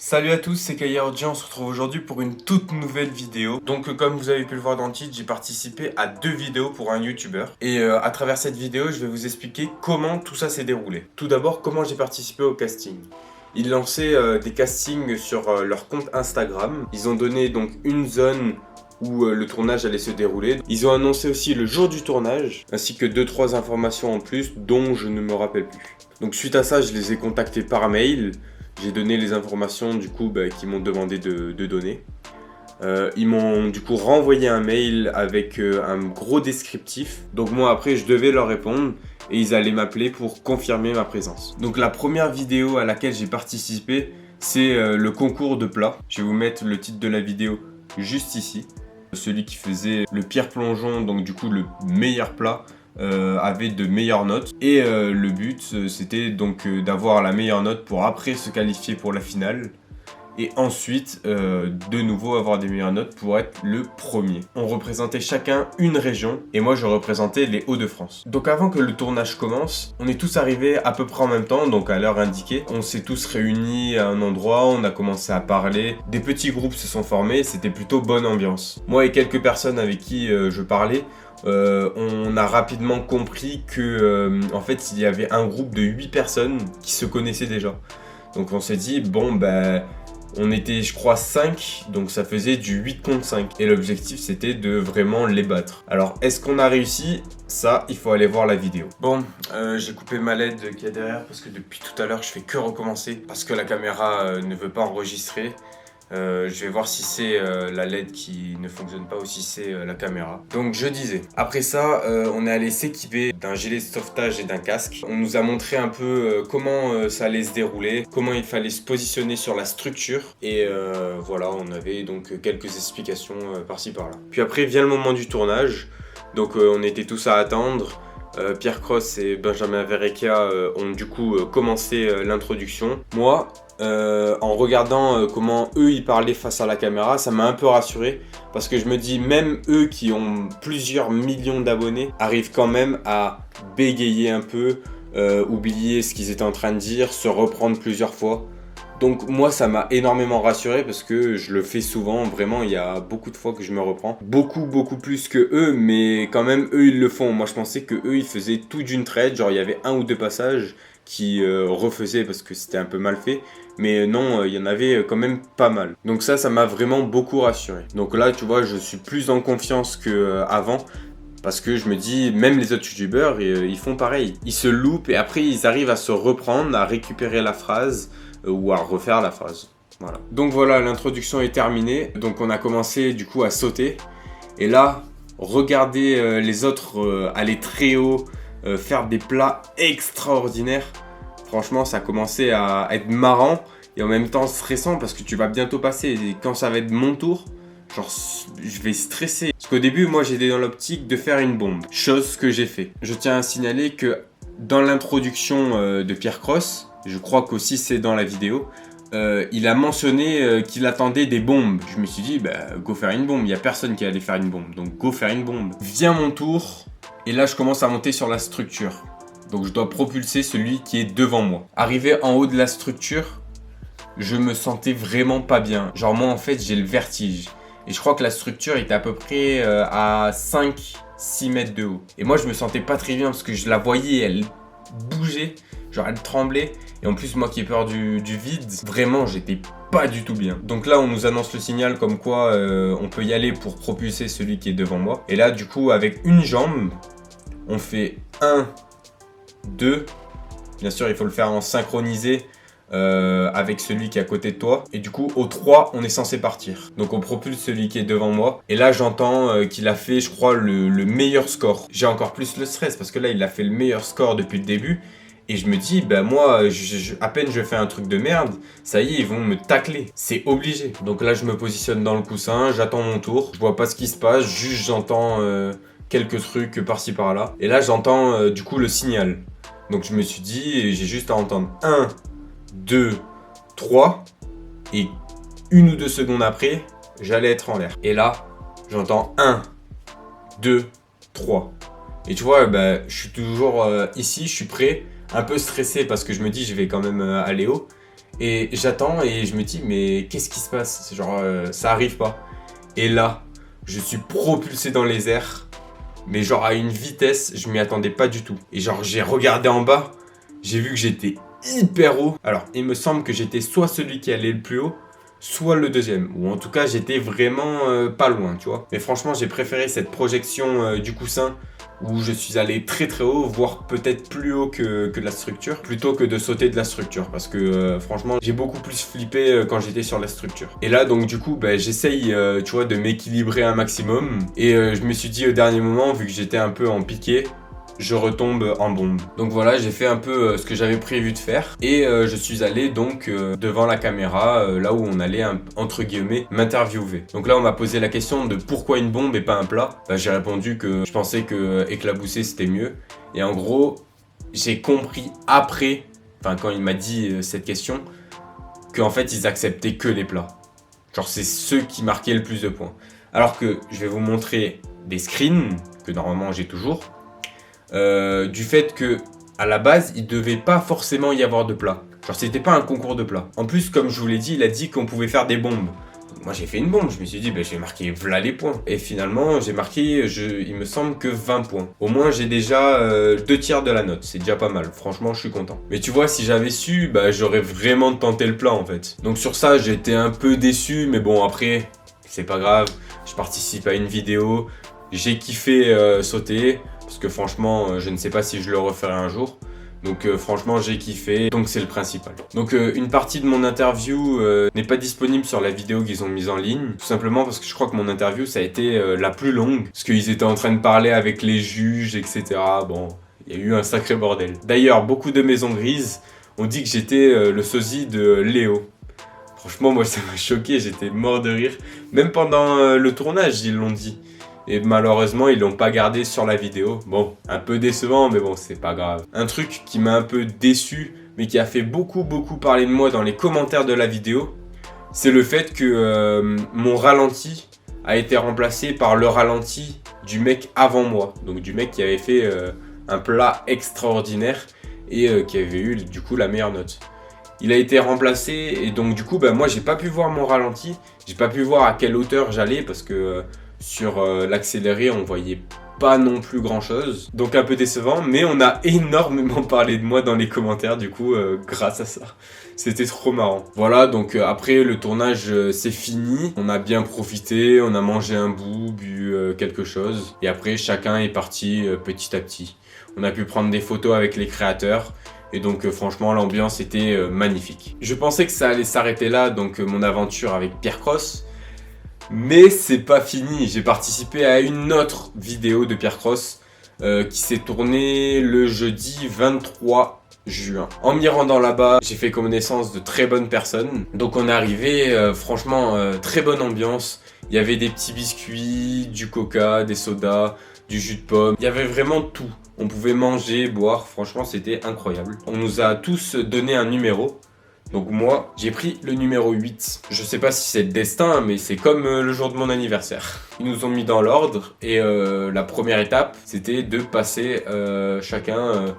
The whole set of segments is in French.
Salut à tous, c'est Kayarji, on se retrouve aujourd'hui pour une toute nouvelle vidéo. Donc comme vous avez pu le voir dans le titre, j'ai participé à 2 vidéos pour un YouTuber. Et à travers cette vidéo, je vais vous expliquer comment tout ça s'est déroulé. Tout d'abord, comment j'ai participé au casting. Ils lançaient des castings sur leur compte Instagram. Ils ont donné donc une zone où le tournage allait se dérouler. Ils ont annoncé aussi le jour du tournage, ainsi que 2-3 informations en plus dont je ne me rappelle plus. Donc suite à ça, je les ai contactés par mail. J'ai donné les informations du coup qu'ils m'ont demandé de donner. Ils m'ont du coup renvoyé un mail avec un gros descriptif. Donc moi après je devais leur répondre et ils allaient m'appeler pour confirmer ma présence. Donc la première vidéo à laquelle j'ai participé, c'est le concours de plats. Je vais vous mettre le titre de la vidéo juste ici. Celui qui faisait le pire plongeon, donc du coup le meilleur plat, avait de meilleures notes et le but c'était donc d'avoir la meilleure note pour après se qualifier pour la finale et ensuite de nouveau avoir des meilleures notes pour être le premier. On représentait chacun une région et moi je représentais les Hauts-de-France. Donc avant que le tournage commence, on est tous arrivés à peu près en même temps, donc à l'heure indiquée. On s'est tous réunis à un endroit, on a commencé à parler. Des petits groupes se sont formés, c'était plutôt bonne ambiance. Moi et quelques personnes avec qui je parlais, on a rapidement compris que en fait il y avait un groupe de 8 personnes qui se connaissaient déjà. Donc on s'est dit bon on était je crois 5, donc ça faisait du 8 contre 5. Et l'objectif c'était de vraiment les battre. Alors est-ce qu'on a réussi? Ça, il faut aller voir la vidéo. Bon, j'ai coupé ma LED qui est derrière parce que depuis tout à l'heure je fais que recommencer parce que la caméra ne veut pas enregistrer. Je vais voir si c'est la LED qui ne fonctionne pas ou si c'est la caméra. Donc je disais, après ça, on est allé s'équiper d'un gilet de sauvetage et d'un casque. On nous a montré un peu comment ça allait se dérouler, comment il fallait se positionner sur la structure. Et voilà, on avait donc quelques explications par-ci par-là. Puis après vient le moment du tournage. Donc on était tous à attendre. Pierre Cross et Benjamin Verrecchia ont du coup commencé l'introduction. Moi, en regardant comment eux ils parlaient face à la caméra, ça m'a un peu rassuré parce que je me dis même eux qui ont plusieurs millions d'abonnés arrivent quand même à bégayer un peu, oublier ce qu'ils étaient en train de dire, se reprendre plusieurs fois. Donc moi ça m'a énormément rassuré parce que je le fais souvent, vraiment il y a beaucoup de fois que je me reprends. Beaucoup plus que eux, mais quand même eux ils le font. Moi je pensais que eux ils faisaient tout d'une traite, genre il y avait un ou deux passages qui refaisaient parce que c'était un peu mal fait. Mais non, il y en avait quand même pas mal. Donc ça m'a vraiment beaucoup rassuré. Donc là tu vois je suis plus en confiance qu'avant. Parce que je me dis, même les autres youtubeurs, ils font pareil. Ils se loupent et après ils arrivent à se reprendre, à récupérer la phrase ou à refaire la phrase. Voilà. Donc voilà, l'introduction est terminée. Donc on a commencé du coup à sauter. Et là, regardez les autres aller très haut, faire des plats extraordinaires. Franchement, ça a commencé à être marrant et en même temps stressant parce que tu vas bientôt passer. Et quand ça va être mon tour, genre, je vais stresser. Parce qu'au début, moi, j'étais dans l'optique de faire une bombe. Chose que j'ai fait. Je tiens à signaler que dans l'introduction de Pierre Cross, je crois qu'aussi c'est dans la vidéo, il a mentionné qu'il attendait des bombes. Je me suis dit, go faire une bombe. Il n'y a personne qui allait faire une bombe. Donc, go faire une bombe. Vient mon tour. Et là, je commence à monter sur la structure. Donc, je dois propulser celui qui est devant moi. Arrivé en haut de la structure, je me sentais vraiment pas bien. Genre, moi, en fait, j'ai le vertige. Et je crois que la structure était à peu près à 5-6 mètres de haut. Et moi, je me sentais pas très bien parce que je la voyais, elle bougeait, genre elle tremblait. Et en plus, moi qui ai peur du vide, vraiment, j'étais pas du tout bien. Donc là, on nous annonce le signal comme quoi on peut y aller pour propulser celui qui est devant moi. Et là, du coup, avec une jambe, on fait 1, 2. Bien sûr, il faut le faire en synchronisé. Avec celui qui est à côté de toi et du coup au 3 on est censé partir, donc on propulse celui qui est devant moi et là j'entends qu'il a fait je crois le meilleur score. J'ai encore plus le stress parce que là il a fait le meilleur score depuis le début et je me dis moi à peine je fais un truc de merde, ça y est ils vont me tacler, c'est obligé. Donc là je me positionne dans le coussin, j'attends mon tour, je vois pas ce qui se passe, juste j'entends quelques trucs par-ci par-là et là j'entends du coup le signal. Donc je me suis dit j'ai juste à entendre 1, 2, 3 et 1 ou 2 secondes après, j'allais être en l'air. Et là, j'entends 1, 2, 3. Et tu vois, je suis toujours ici, je suis prêt, un peu stressé parce que je me dis je vais quand même aller haut. Et j'attends et je me dis, mais qu'est-ce qui se passe? C'est genre, ça arrive pas. Et là, je suis propulsé dans les airs, mais genre à une vitesse, je m'y attendais pas du tout. Et genre, j'ai regardé en bas, j'ai vu que j'étais hyper haut. Alors, il me semble que j'étais soit celui qui allait le plus haut, soit le deuxième. Ou en tout cas, j'étais vraiment pas loin, tu vois. Mais franchement, j'ai préféré cette projection du coussin où je suis allé très très haut, voire peut-être plus haut que de la structure, plutôt que de sauter de la structure. Parce que franchement, j'ai beaucoup plus flippé quand j'étais sur la structure. Et là, donc du coup, j'essaye, tu vois, de m'équilibrer un maximum. Et je me suis dit au dernier moment, vu que j'étais un peu en piqué, je retombe en bombe. Donc voilà, j'ai fait un peu ce que j'avais prévu de faire. Et je suis allé donc devant la caméra, là où on allait, entre guillemets, m'interviewer. Donc là, on m'a posé la question de pourquoi une bombe et pas un plat. J'ai répondu que je pensais que éclabousser, c'était mieux. Et en gros, j'ai compris après, enfin quand il m'a dit cette question, qu'en fait, ils acceptaient que les plats. Genre, c'est ceux qui marquaient le plus de points. Alors que je vais vous montrer des screens, que normalement j'ai toujours, du fait que à la base il devait pas forcément y avoir de plat. Genre c'était pas un concours de plats. En plus comme je vous l'ai dit, il a dit qu'on pouvait faire des bombes. Donc, moi j'ai fait une bombe, je me suis dit je vais marquer voilà les points. Et finalement j'ai marqué, il me semble que 20 points. Au moins j'ai déjà 2 tiers de la note, c'est déjà pas mal. Franchement je suis content. Mais tu vois si j'avais su, j'aurais vraiment tenté le plat en fait. Donc sur ça j'étais un peu déçu, mais bon après c'est pas grave. Je participe à une vidéo, j'ai kiffé sauter. Parce que franchement, je ne sais pas si je le referai un jour. Donc franchement, j'ai kiffé. Donc c'est le principal. Donc une partie de mon interview n'est pas disponible sur la vidéo qu'ils ont mise en ligne. Tout simplement parce que je crois que mon interview, ça a été la plus longue. Parce qu'ils étaient en train de parler avec les juges, etc. Bon, il y a eu un sacré bordel. D'ailleurs, beaucoup de maisons grises ont dit que j'étais le sosie de Léo. Franchement, moi, ça m'a choqué. J'étais mort de rire. Même pendant le tournage, ils l'ont dit. Et malheureusement, ils l'ont pas gardé sur la vidéo. Bon, un peu décevant, mais bon, c'est pas grave. Un truc qui m'a un peu déçu, mais qui a fait beaucoup parler de moi dans les commentaires de la vidéo, c'est le fait que mon ralenti a été remplacé par le ralenti du mec avant moi. Donc du mec qui avait fait un plat extraordinaire et qui avait eu du coup la meilleure note. Il a été remplacé et donc du coup, moi j'ai pas pu voir mon ralenti. J'ai pas pu voir à quelle hauteur j'allais parce que... sur l'accéléré, on voyait pas non plus grand chose. Donc un peu décevant, mais on a énormément parlé de moi dans les commentaires du coup grâce à ça. C'était trop marrant. Voilà, donc après le tournage c'est fini. On a bien profité, on a mangé un bout, bu quelque chose. Et après chacun est parti petit à petit. On a pu prendre des photos avec les créateurs. Et donc franchement l'ambiance était magnifique. Je pensais que ça allait s'arrêter là, donc mon aventure avec Pierre Cross. Mais c'est pas fini, j'ai participé à une autre vidéo de Pierre Cross qui s'est tournée le jeudi 23 juin. En m'y rendant là-bas, j'ai fait connaissance de très bonnes personnes. Donc on est arrivé, franchement, très bonne ambiance. Il y avait des petits biscuits, du coca, des sodas, du jus de pomme. Il y avait vraiment tout. On pouvait manger, boire, franchement c'était incroyable. On nous a tous donné un numéro. Donc moi, j'ai pris le numéro 8. Je sais pas si c'est le destin, mais c'est comme le jour de mon anniversaire. Ils nous ont mis dans l'ordre et la première étape, c'était de passer chacun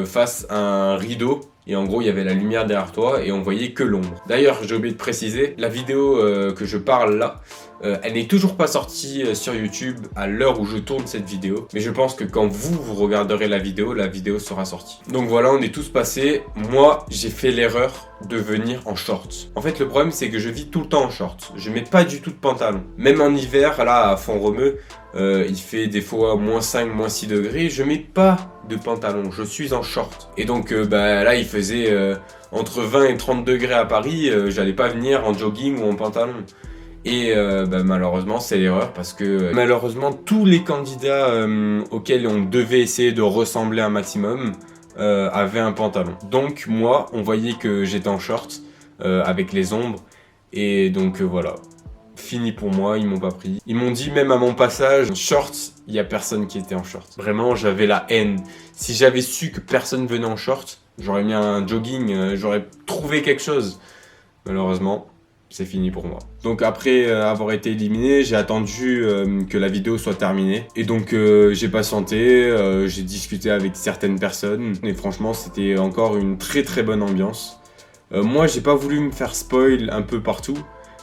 face à un rideau. Et en gros, il y avait la lumière derrière toi et on voyait que l'ombre. D'ailleurs, j'ai oublié de préciser, la vidéo que je parle là, elle n'est toujours pas sortie sur YouTube à l'heure où je tourne cette vidéo. Mais je pense que quand vous regarderez la vidéo sera sortie. Donc voilà, on est tous passés. Moi, j'ai fait l'erreur de venir en short. En fait, le problème, c'est que je vis tout le temps en short. Je mets pas du tout de pantalon. Même en hiver, là, à Font-Romeu, il fait des fois moins 5, moins 6 degrés. Je mets pas de pantalon. Je suis en short. Et donc, là, il faisait entre 20 et 30 degrés à Paris. J'allais pas venir en jogging ou en pantalon. Et malheureusement c'est l'erreur parce que malheureusement tous les candidats auxquels on devait essayer de ressembler un maximum avaient un pantalon. Donc moi on voyait que j'étais en short avec les ombres et donc voilà. Fini pour moi, ils m'ont pas pris. Ils m'ont dit même à mon passage, short, il y a personne qui était en short. Vraiment j'avais la haine. Si j'avais su que personne venait en short, j'aurais mis un jogging, j'aurais trouvé quelque chose. Malheureusement, c'est fini pour moi. Donc après avoir été éliminé, j'ai attendu que la vidéo soit terminée. Et donc j'ai patienté, j'ai discuté avec certaines personnes. Et franchement, c'était encore une très bonne ambiance. Moi, j'ai pas voulu me faire spoil un peu partout,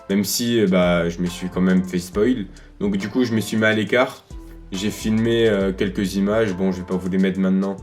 même si je me suis quand même fait spoil. Donc du coup, je me suis mis à l'écart. J'ai filmé quelques images. Bon, je vais pas vous les mettre maintenant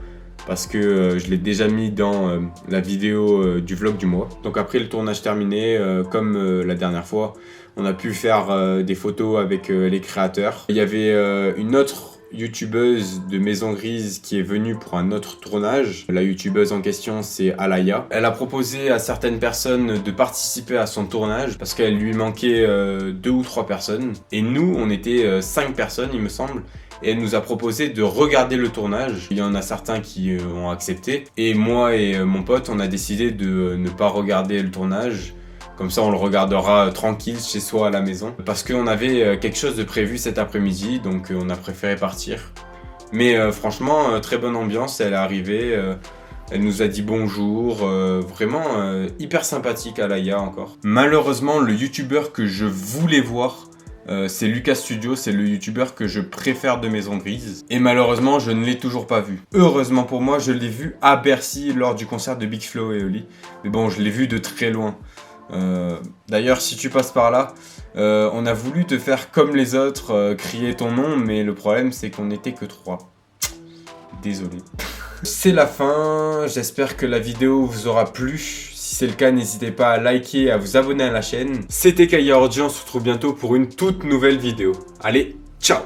parce que je l'ai déjà mis dans la vidéo du vlog du mois. Donc après le tournage terminé, comme la dernière fois, on a pu faire des photos avec les créateurs. Il y avait une autre youtubeuse de Maison Grise qui est venue pour un autre tournage. La youtubeuse en question, c'est Alaya. Elle a proposé à certaines personnes de participer à son tournage parce qu'elle lui manquait 2 ou 3 personnes. Et nous, on était 5 personnes, il me semble. Et elle nous a proposé de regarder le tournage. Il y en a certains qui ont accepté. Et moi et mon pote, on a décidé de ne pas regarder le tournage. Comme ça, on le regardera tranquille chez soi à la maison. Parce qu'on avait quelque chose de prévu cet après-midi, donc on a préféré partir. Mais franchement, très bonne ambiance, elle est arrivée. Elle nous a dit bonjour, vraiment hyper sympathique Alaya encore. Malheureusement, le youtubeur que je voulais voir, c'est Lucas Studio, c'est le youtubeur que je préfère de Maison Grise. Et malheureusement, je ne l'ai toujours pas vu. Heureusement pour moi, je l'ai vu à Bercy lors du concert de Big Flo et Oli. Mais bon, je l'ai vu de très loin. D'ailleurs, si tu passes par là, on a voulu te faire comme les autres, crier ton nom, mais le problème c'est qu'on n'était que 3. Désolé. C'est la fin, j'espère que la vidéo vous aura plu. Si c'est le cas, n'hésitez pas à liker et à vous abonner à la chaîne. C'était Kaya Orji, on se retrouve bientôt pour une toute nouvelle vidéo. Allez, ciao!